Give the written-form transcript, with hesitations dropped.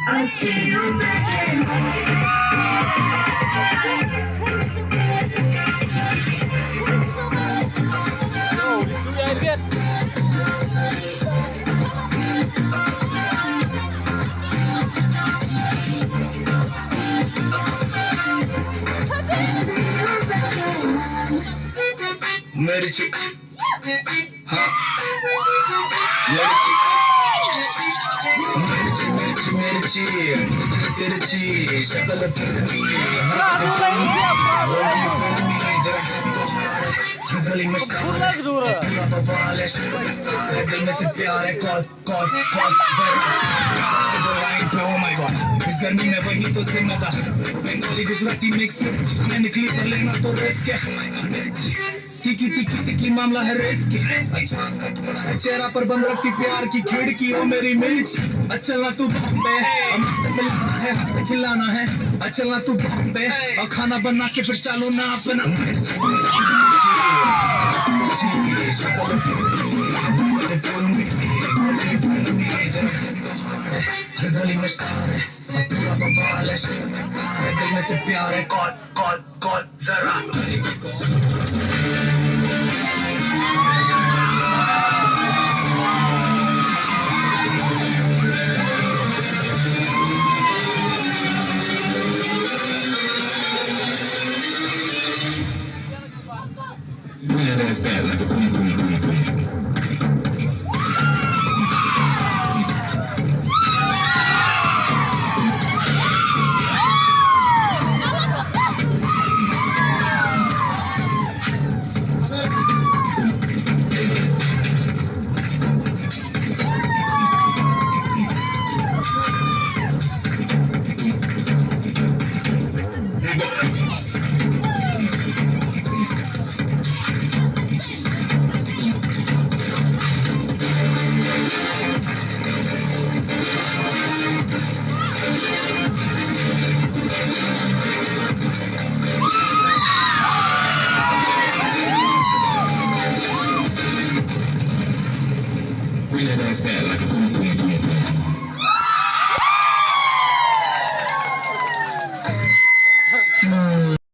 I see you back. Oh, di situ air lihat. Merci. Ha. Merci. Merci. Merci. Shakala firmi. गली में Kurang dulu. बवाल है दिल में से प्यार है कॉल कॉल कॉल लाइन पे ओ माय गॉड इस गर्मी में वही तो जिम्मेदार बंगाली गुजराती मिक्स मैं निकली पर लेना तो रिस्क है तिकी तिकी तिकी मामला है रिस्क चेहरा पर बंद रखती प्यार की खिड़की ओ मेरी मिर्च चलना तू बॉम्बे हमसे मिलाना है हाथ से खिलाना है चलना तू बॉम्बे और खाना बना के फिर चालू ना अपना हर गली में स्टार है पूरा बवाल है दिल में से प्यार है कॉल कॉल कॉल जरा